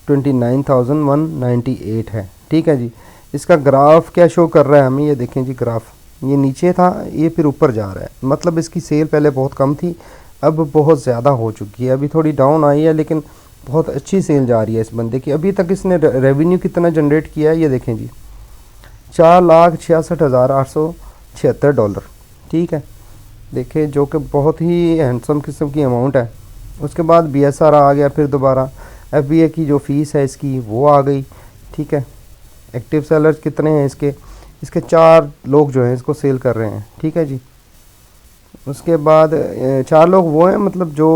29,198 है, ठीक है जी। इसका ग्राफ क्या शो कर रहा है हमें, ये देखें जी, ग्राफ ये नीचे था, ये फिर ऊपर जा रहा है। मतलब इसकी सेल पहले बहुत कम थी, अब बहुत ज़्यादा हो चुकी है। अभी थोड़ी डाउन आई है, लेकिन बहुत अच्छी सेल जा रही है इस बंदे की। अभी तक इसने रेवेन्यू कितना जनरेट किया है, ये देखें जी, $4,66,876, ठीक है। देखें, जो कि बहुत ही हैंडसम किस्म की अमाउंट है। उसके बाद BSR आ गया, फिर दोबारा FBA की जो फ़ीस है इसकी वो आ गई, ठीक है। एक्टिव सेलर्स कितने हैं इसके 4 लोग जो हैं इसको सेल कर रहे हैं, ठीक है जी। उसके बाद 4 लोग वो हैं, मतलब जो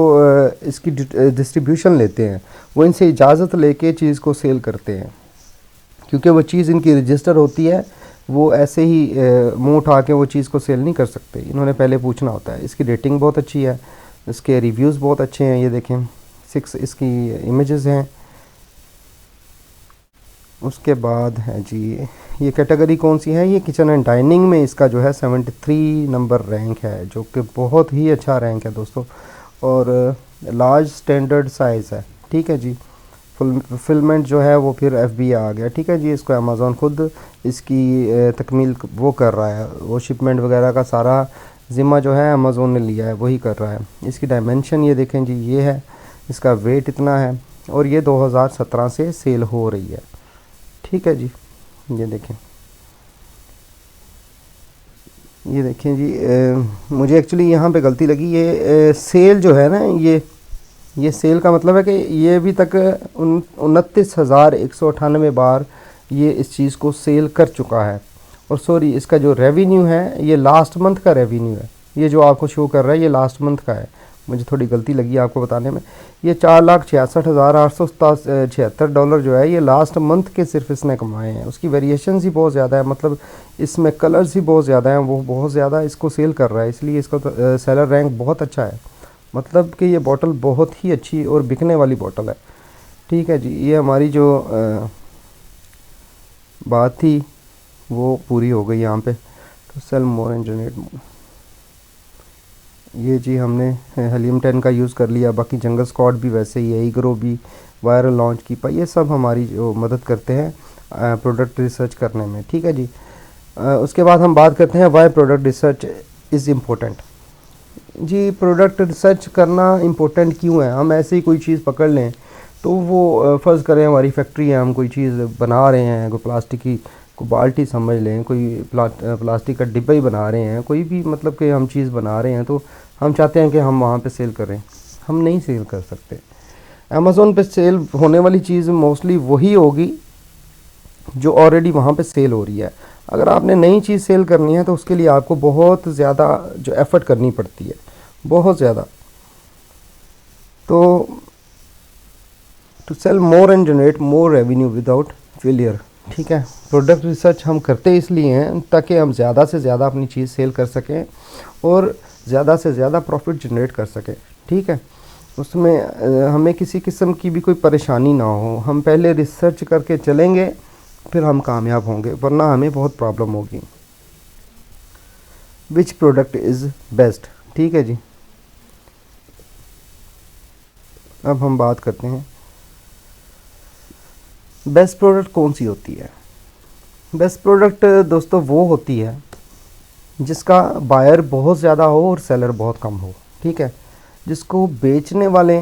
इसकी डिस्ट्रीब्यूशन लेते हैं, वो इनसे इजाज़त लेके चीज़ को सेल करते हैं। क्योंकि वो चीज़ इनकी रजिस्टर होती है, वो ऐसे ही मुंह उठा के वो चीज़ को सेल नहीं कर सकते, इन्होंने पहले पूछना होता है। इसकी रेटिंग बहुत अच्छी है, इसके रिव्यूज़ बहुत अच्छे हैं, ये देखें 6 इसकी इमेजेस हैं। उसके बाद है जी, ये कैटेगरी कौन सी है, ये किचन एंड डाइनिंग में इसका जो है 73 नंबर रैंक है, जो कि बहुत ही अच्छा रैंक है दोस्तों। और लार्ज स्टैंडर्ड साइज़ है, ठीक है जी। फुलफिलमेंट जो है वो फिर FBA आ गया, ठीक है जी। इसको अमेज़ॉन खुद इसकी तकमील वो कर रहा है, वो शिपमेंट वगैरह का सारा ज़िम्मा जो है अमेज़ॉन ने लिया है, वही कर रहा है। इसकी डायमेंशन ये देखें जी, ये है, इसका वेट इतना है, और ये 2017 से सेल हो रही है, ठीक है जी। ये देखें, ये देखें जी, मुझे एक्चुअली यहाँ पे गलती लगी, ये सेल जो है ना, ये सेल का मतलब है कि ये अभी तक 29,198 बार ये इस चीज़ को सेल कर चुका है। और सॉरी, इसका जो रेवेन्यू है ये लास्ट मंथ का रेवेन्यू है, ये जो आपको शो कर रहा है ये लास्ट मंथ का है, मुझे थोड़ी गलती लगी आपको बताने में। ये $4,66,876 जो है ये लास्ट मंथ के सिर्फ इसने कमाए हैं। उसकी वेरिएशंस ही बहुत ज़्यादा है, मतलब इसमें कलर्स ही बहुत ज़्यादा हैं, वो बहुत ज़्यादा इसको सेल कर रहा है, इसलिए इसका सेलर रैंक बहुत अच्छा है। मतलब कि ये बॉटल बहुत ही अच्छी और बिकने वाली बॉटल है, ठीक है जी। ये हमारी जो बात थी वो पूरी हो गई यहाँ पे। तो sell more and generate more, ये जी हमने हलीम 10 का यूज़ कर लिया। बाकी जंगल स्क्वाड भी वैसे ही है, ईग्रो भी, वायरल लॉन्च की, ये सब हमारी जो मदद करते हैं प्रोडक्ट रिसर्च करने में, ठीक है जी। उसके बाद हम बात करते हैं why product research is important. जी, प्रोडक्ट रिसर्च करना इम्पोर्टेंट क्यों है? हम ऐसे ही कोई चीज़ पकड़ लें तो वो फ़र्ज़ करें हमारी फैक्ट्री है, हम कोई चीज़ बना रहे हैं, कोई प्लास्टिक की कोई बाल्टी समझ लें, कोई प्लास्टिक का डिब्बा ही बना रहे हैं, कोई भी मतलब कि हम चीज़ बना रहे हैं, तो हम चाहते हैं कि हम वहाँ पे सेल करें, हम नहीं सेल कर सकते। अमेज़ॉन पे सेल होने वाली चीज़ मोस्टली वही होगी जो ऑलरेडी वहाँ पे सेल हो रही है। अगर आपने नई चीज़ सेल करनी है तो उसके लिए आपको बहुत ज़्यादा जो एफ़र्ट करनी पड़ती है, बहुत ज़्यादा। तो to sell more and generate more revenue without failure, ठीक है। प्रोडक्ट रिसर्च हम करते इसलिए हैं ताकि हम ज़्यादा से ज़्यादा अपनी चीज़ सेल कर सकें और ज़्यादा से ज़्यादा प्रॉफिट जनरेट कर सकें, ठीक है। उसमें हमें किसी किस्म की भी कोई परेशानी ना हो, हम पहले रिसर्च करके चलेंगे फिर हम कामयाब होंगे, वरना हमें बहुत प्रॉब्लम होगी। विच प्रोडक्ट इज़ बेस्ट, ठीक है जी। अब हम बात करते हैं बेस्ट प्रोडक्ट कौन सी होती है। बेस्ट प्रोडक्ट दोस्तों वो होती है जिसका बायर बहुत ज़्यादा हो और सेलर बहुत कम हो, ठीक है। जिसको बेचने वाले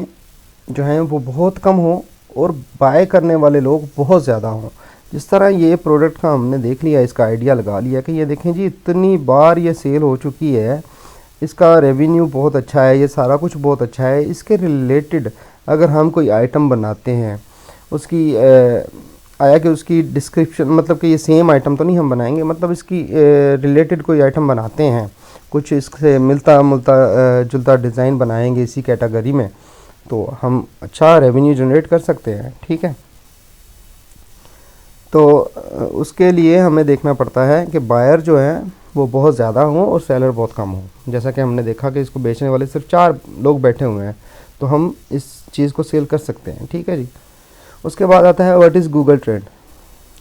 जो हैं वो बहुत कम हो और बाय करने वाले लोग बहुत ज़्यादा हों। जिस तरह ये प्रोडक्ट का हमने देख लिया, इसका आइडिया लगा लिया कि ये देखें जी इतनी बार ये सेल हो चुकी है, इसका रेवेन्यू बहुत अच्छा है, ये सारा कुछ बहुत अच्छा है। इसके रिलेटेड अगर हम कोई आइटम बनाते हैं, उसकी आया कि उसकी डिस्क्रिप्शन, मतलब कि ये सेम आइटम तो नहीं हम बनाएंगे, मतलब इसकी रिलेटेड कोई आइटम बनाते हैं, कुछ इससे मिलता जुलता डिज़ाइन बनाएंगे इसी कैटेगरी में, तो हम अच्छा रेवेन्यू जनरेट कर सकते हैं, ठीक है। तो उसके लिए हमें देखना पड़ता है कि बायर जो है वो बहुत ज़्यादा हों और सेलर बहुत कम हो। जैसा कि हमने देखा कि इसको बेचने वाले सिर्फ 4 लोग बैठे हुए हैं, तो हम इस चीज़ को सेल कर सकते हैं, ठीक है जी। उसके बाद आता है what is Google trend.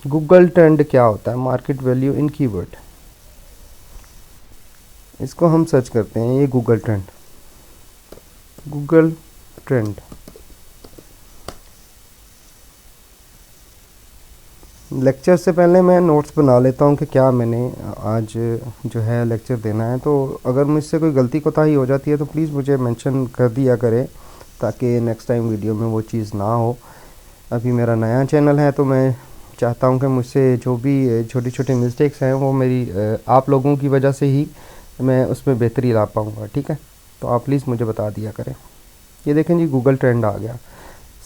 Google trend क्या होता है? Market value in keyword. इसको हम सर्च करते हैं, ये Google trend, Google trend. Lecture से पहले मैं नोट्स बना लेता हूँ कि क्या मैंने आज जो है लेक्चर देना है। तो अगर मुझसे कोई गलती कोताही हो जाती है तो प्लीज़ मुझे मेंशन कर दिया करें, ताकि नेक्स्ट टाइम वीडियो में वो चीज़ ना हो। अभी मेरा नया चैनल है तो मैं चाहता हूँ कि मुझसे जो भी छोटी छोटी मिस्टेक्स हैं वो मेरी आप लोगों की वजह से ही मैं उसमें बेहतरी ला पाऊँगा, ठीक है। तो आप प्लीज़ मुझे बता दिया करें। ये देखें जी गूगल ट्रेंड आ गया।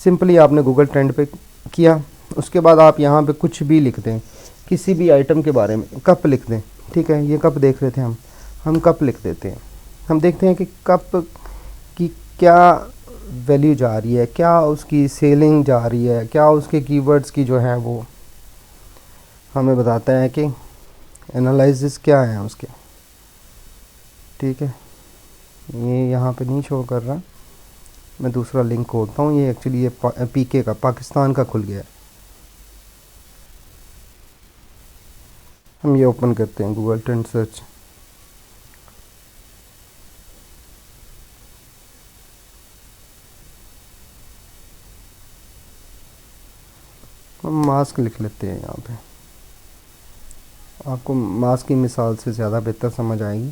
सिंपली आपने गूगल ट्रेंड पे किया, उसके बाद आप यहाँ पे कुछ भी लिख दें, किसी भी आइटम के बारे में, कप लिख दें, ठीक है। ये कप देख रहे थे हम कप लिख देते हैं। हम देखते हैं कि कप की क्या वैल्यू जा रही है, क्या उसकी सेलिंग जा रही है, क्या उसके कीवर्ड्स की जो है वो हमें बताता है कि एनालिसिस क्या है उसके। ठीक है, ये यहाँ पे नहीं शो कर रहा, मैं दूसरा लिंक खोलता हूँ। ये एक्चुअली ये पीके का, पाकिस्तान का खुल गया है। हम ये ओपन करते हैं गूगल ट्रेंड सर्च। हम मास्क लिख लेते हैं यहाँ पे, आपको मास्क की मिसाल से ज़्यादा बेहतर समझ आएगी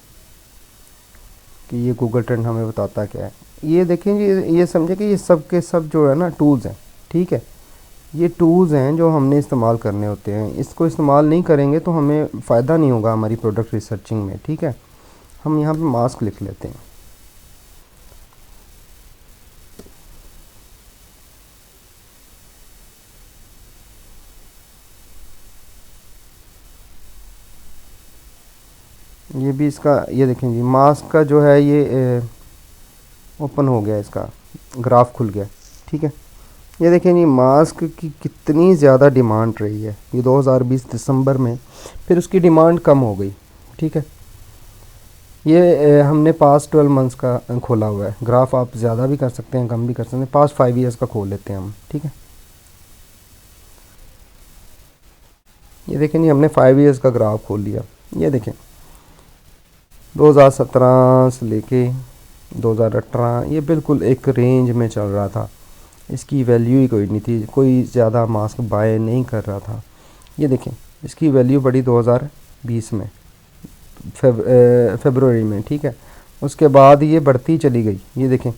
कि ये गूगल ट्रेंड हमें बताता क्या है। ये देखें, ये समझे कि ये सब के सब जो है ना टूल्स हैं। ठीक है, ये टूल्स हैं जो हमने इस्तेमाल करने होते हैं। इसको इस्तेमाल नहीं करेंगे तो हमें फ़ायदा नहीं होगा हमारी प्रोडक्ट रिसर्चिंग में। ठीक है, हम यहाँ पे मास्क लिख लेते हैं। ये भी इसका, ये देखें जी, मास्क का जो है ये ओपन हो गया, इसका ग्राफ खुल गया। ठीक है, ये देखें जी, मास्क की कितनी ज़्यादा डिमांड रही है। ये 2020 दिसंबर में फिर उसकी डिमांड कम हो गई। ठीक है, ये हमने पास्ट 12 मंथ्स का खोला हुआ है ग्राफ। आप ज़्यादा भी कर सकते हैं, कम भी कर सकते हैं। पास्ट 5 ईयर्स का खोल लेते हैं हम। ठीक है, ये देखें जी, हमने 5 ईयर्स का ग्राफ खोल लिया। ये देखें 2017 से लेके 2018 ये बिल्कुल एक रेंज में चल रहा था। इसकी वैल्यू ही कोई नहीं थी, कोई ज़्यादा मास्क बाय नहीं कर रहा था। ये देखें, इसकी वैल्यू बढ़ी 2020 में फरवरी में। ठीक है, उसके बाद ये बढ़ती चली गई। ये देखें,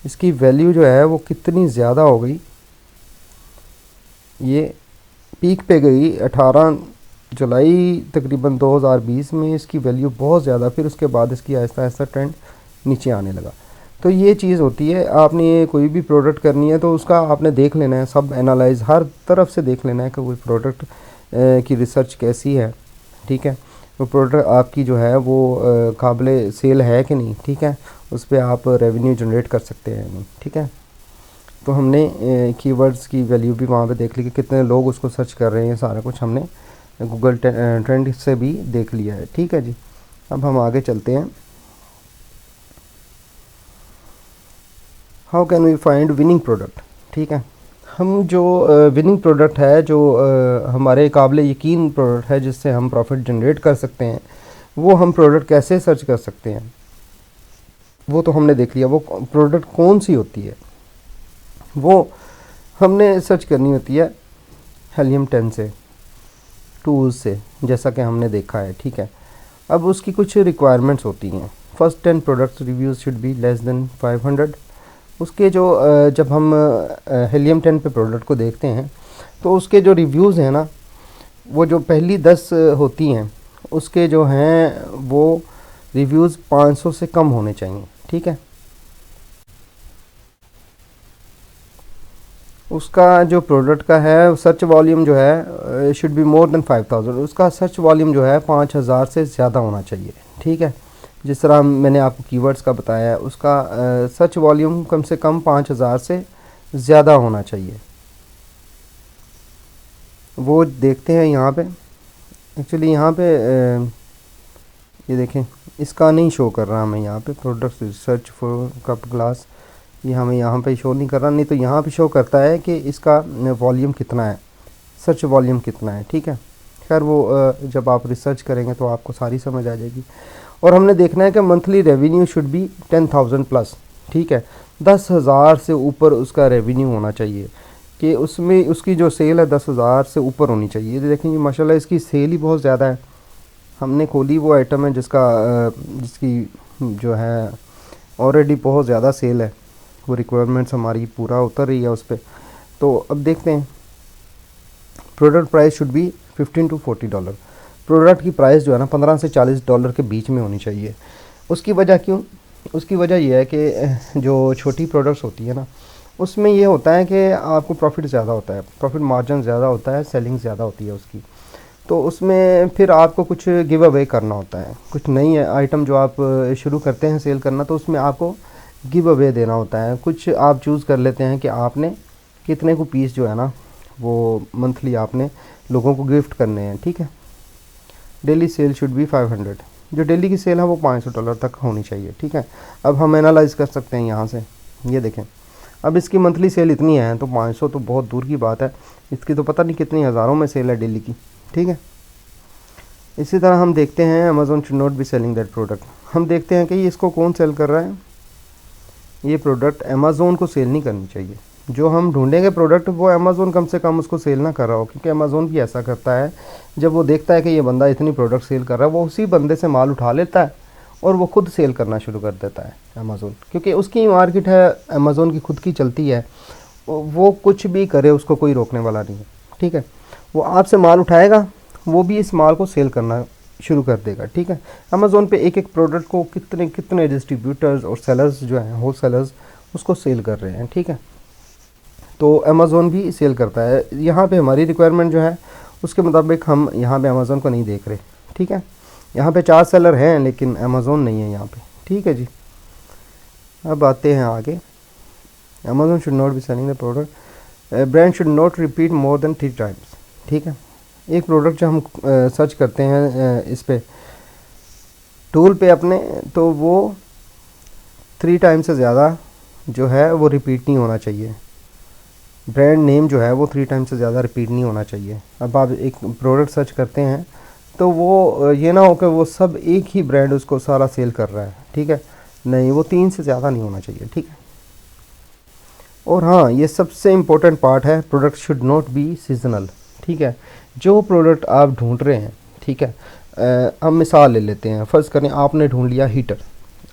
इसकी वैल्यू जो है वो कितनी ज़्यादा हो गई। ये पीक पे गई 18 जुलाई तकरीबन 2020 में। इसकी वैल्यू बहुत ज़्यादा, फिर उसके बाद इसकी आहिस्ता आहिस्ता ट्रेंड नीचे आने लगा। तो ये चीज़ होती है, आपने ये कोई भी प्रोडक्ट करनी है तो उसका आपने देख लेना है, सब एनालाइज हर तरफ से देख लेना है कि वो प्रोडक्ट की रिसर्च कैसी है। ठीक है, वो प्रोडक्ट आपकी जो है वो काबिल सेल है कि नहीं। ठीक है, उस पर आप रेवेन्यू जनरेट कर सकते हैं नहीं। ठीक है, तो हमने कीवर्ड्स की वैल्यू भी वहाँ पे देख ली कि कितने लोग उसको सर्च कर रहे हैं। सारा कुछ हमने गूगल ट्रेंड से भी देख लिया है। ठीक है जी, अब हम आगे चलते हैं। How can we find winning product. ठीक है, हम जो विनिंग प्रोडक्ट है, जो हमारे काबिल यकीन प्रोडक्ट है जिससे हम प्रॉफिट जनरेट कर सकते हैं, वो हम प्रोडक्ट कैसे सर्च कर सकते हैं वो तो हमने देख लिया। वो प्रोडक्ट कौन सी होती है वो हमने सर्च करनी होती है हेलियम 10 से, टूल्स से, जैसा कि हमने देखा है। ठीक है, अब उसकी कुछ रिक्वायरमेंट्स होती हैं। First 10 products reviews should be less than 500। उसके जो जब हम हेलियम 10 पे प्रोडक्ट को देखते हैं तो उसके जो रिव्यूज़ हैं ना, वो जो पहली 10 होती हैं उसके जो हैं वो रिव्यूज़ 500 से कम होने चाहिए। ठीक है, उसका जो प्रोडक्ट का है सर्च वॉल्यूम जो है शुड बी मोर देन 5000। उसका सर्च वॉल्यूम जो है 5000 से ज़्यादा होना चाहिए। ठीक है, जिस तरह मैंने आपको कीवर्ड्स का बताया है, उसका सर्च वॉल्यूम कम से कम 5000 से ज़्यादा होना चाहिए। वो देखते हैं यहाँ पे। एक्चुअली यहाँ पे ये देखें, इसका नहीं शो कर रहा हमें यहाँ पे product research for cup glass. ये हमें यहाँ पे शो नहीं कर रहा, नहीं तो यहाँ पे शो करता है कि इसका वॉल्यूम कितना है, सर्च वॉल्यूम कितना है। ठीक है, खैर वो जब आप रिसर्च करेंगे तो आपको सारी समझ आ जाएगी। और हमने देखना है कि monthly revenue should be 10,000 plus. ठीक है, 10,000 से ऊपर उसका रेवेन्यू होना चाहिए, कि उसमें उसकी जो सेल है 10,000 से ऊपर होनी चाहिए। देखेंगे माशाल्लाह इसकी सेल ही बहुत ज़्यादा है। हमने खोली वो आइटम है जिसकी जो है ऑलरेडी बहुत ज़्यादा सेल है, वो रिक्वायरमेंट्स हमारी पूरा उतर रही है उस पर। तो अब देखते हैं, product price should be $15 to $40। Product की प्राइस जो है ना $15 से $40 के बीच में होनी चाहिए। उसकी वजह क्यों? उसकी वजह यह है कि जो छोटी प्रोडक्ट्स होती है ना, उसमें ये होता है कि आपको प्रॉफिट ज़्यादा होता है, प्रॉफिट मार्जिन ज़्यादा होता है, सेलिंग ज़्यादा होती है उसकी। तो उसमें फिर आपको कुछ गिव अवे करना होता है। कुछ नई आइटम जो आप शुरू करते हैं सेल करना, तो उसमें आपको गिव अवे देना होता है। कुछ आप चूज़ कर लेते हैं कि आपने कितने को पीस जो है ना वो मंथली आपने लोगों को गिफ्ट करने हैं, ठीक है। डेली सेल शुड बी 500, जो डेली की सेल है वो $500 तक होनी चाहिए, ठीक है। अब हम एनालाइज कर सकते हैं यहाँ से, ये देखें अब इसकी मंथली सेल इतनी है तो 500 तो बहुत दूर की बात है, इसकी तो पता नहीं कितनी हज़ारों में सेल है डेली की, ठीक है। इसी तरह हम देखते हैं Amazon should not be selling that product. हम देखते हैं कि ये इसको कौन सेल कर रहा है, ये प्रोडक्ट अमेज़ोन को सेल नहीं करनी चाहिए। जो हम ढूंढेंगे प्रोडक्ट वो अमेज़ोन कम से कम उसको सेल ना कर रहा हो, क्योंकि अमेज़ोन भी ऐसा करता है, जब वो देखता है कि ये बंदा इतनी प्रोडक्ट सेल कर रहा है वो उसी बंदे से माल उठा लेता है और वो खुद सेल करना शुरू कर देता है अमेज़ोन, क्योंकि उसकी मार्केट है, अमेज़ोन की खुद की चलती है, वो कुछ भी करे उसको कोई रोकने वाला नहीं है, ठीक है। वो आपसे माल उठाएगा, वो भी इस माल को सेल करना शुरू कर देगा, ठीक है। अमेज़ोन पे एक एक प्रोडक्ट को कितने कितने डिस्ट्रीब्यूटर्स और सेलर्स जो हैं, होल सेलर्स उसको सेल कर रहे हैं, ठीक है। तो अमेज़ोन भी सेल करता है। यहाँ पे हमारी रिक्वायरमेंट जो है उसके मुताबिक हम यहाँ पे अमेज़ोन को नहीं देख रहे, ठीक है। यहाँ पे 4 सेलर हैं लेकिन अमेज़ोन नहीं है यहाँ पे, ठीक है जी। अब आते हैं आगे, Amazon should not be selling the product, brand should not repeat more than 3 times, ठीक है। एक प्रोडक्ट जो हम सर्च करते हैं इस पे टूल पे अपने, तो वो 3 टाइम से ज़्यादा जो है वो रिपीट नहीं होना चाहिए। ब्रांड नेम जो है वो 3 टाइम से ज़्यादा रिपीट नहीं होना चाहिए। अब आप एक प्रोडक्ट सर्च करते हैं तो वो ये ना हो कि वो सब एक ही ब्रांड उसको सारा सेल कर रहा है, ठीक है। नहीं, वो 3 से ज़्यादा नहीं होना चाहिए, ठीक है। और हाँ, ये सबसे इम्पोर्टेंट पार्ट है, product should not be seasonal, ठीक है। जो प्रोडक्ट आप ढूंढ रहे हैं, ठीक है, हम मिसाल ले लेते हैं, फ़र्ज़ करें आपने ढूंढ लिया हीटर।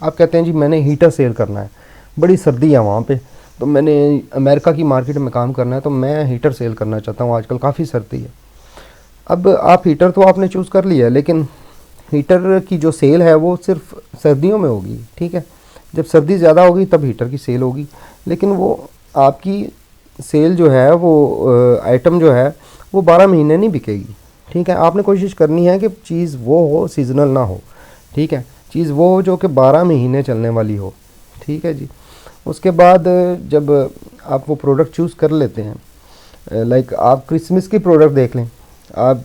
आप कहते हैं जी मैंने हीटर सेल करना है, बड़ी सर्दी है वहाँ पे, तो मैंने अमेरिका की मार्केट में काम करना है, तो मैं हीटर सेल करना चाहता हूँ, आजकल काफ़ी सर्दी है। अब आप हीटर तो आपने चूज़ कर लिया, लेकिन हीटर की जो सेल है वो सिर्फ सर्दियों में होगी, ठीक है। जब सर्दी ज़्यादा होगी तब हीटर की सेल होगी, लेकिन वो आपकी सेल जो है वो आइटम जो है वो 12 महीने नहीं बिकेगी, ठीक है। आपने कोशिश करनी है कि चीज़ वो हो, सीजनल ना हो, ठीक है। चीज़ वो हो जो कि 12 महीने चलने वाली हो, ठीक है जी। उसके बाद जब आप वो प्रोडक्ट चूज़ कर लेते हैं, लाइक आप क्रिसमस की प्रोडक्ट देख लें, आप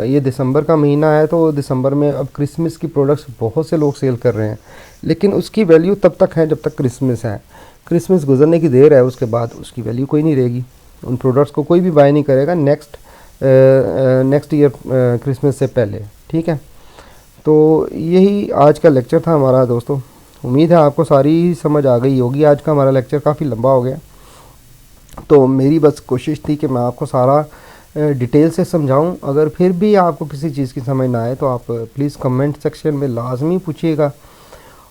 ये दिसंबर का महीना है तो दिसंबर में अब क्रिसमस की प्रोडक्ट्स बहुत से लोग सेल कर रहे हैं, लेकिन उसकी वैल्यू तब तक है जब तक क्रिसमस है। क्रिसमस गुजरने की देर है, उसके बाद उसकी वैल्यू कोई नहीं रहेगी, उन प्रोडक्ट्स को कोई भी बाय नहीं करेगा नेक्स्ट ईयर क्रिसमस से पहले, ठीक है। तो यही आज का लेक्चर था हमारा दोस्तों, उम्मीद है आपको सारी समझ आ गई होगी। आज का हमारा लेक्चर काफ़ी लंबा हो गया, तो मेरी बस कोशिश थी कि मैं आपको सारा डिटेल से समझाऊं। अगर फिर भी आपको किसी चीज़ की समझ ना आए तो आप प्लीज़ कमेंट सेक्शन में लाजमी पूछिएगा,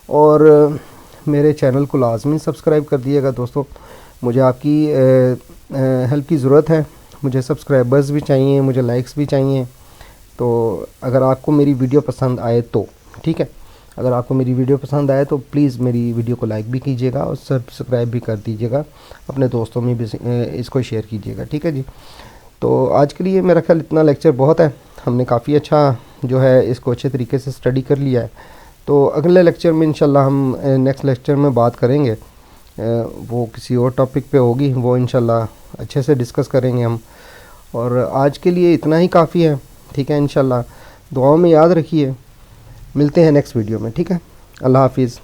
और मेरे चैनल को लाजमी सब्सक्राइब कर दिएगा दोस्तों। मुझे आपकी हेल्प की ज़रूरत है, मुझे सब्सक्राइबर्स भी चाहिए, मुझे लाइक्स भी चाहिए। तो अगर आपको मेरी वीडियो पसंद आए तो ठीक है, अगर आपको मेरी वीडियो पसंद आए तो प्लीज़ मेरी वीडियो को लाइक भी कीजिएगा और सब्सक्राइब भी कर दीजिएगा, अपने दोस्तों में भी इसको शेयर कीजिएगा, ठीक है जी। तो आज के लिए मेरा ख्याल इतना लेक्चर बहुत है, हमने काफ़ी अच्छा जो है इसको अच्छे तरीके से स्टडी कर लिया है। तो अगले लेक्चर में इंशाल्लाह हम नेक्स्ट लेक्चर में बात करेंगे, वो किसी और टॉपिक पे होगी, वो इंशाल्लाह अच्छे से डिस्कस करेंगे हम। और आज के लिए इतना ही काफ़ी है, ठीक है। इंशाल्लाह दुआओं में याद रखिए, मिलते हैं नेक्स्ट वीडियो में, ठीक है। अल्लाह हाफिज़।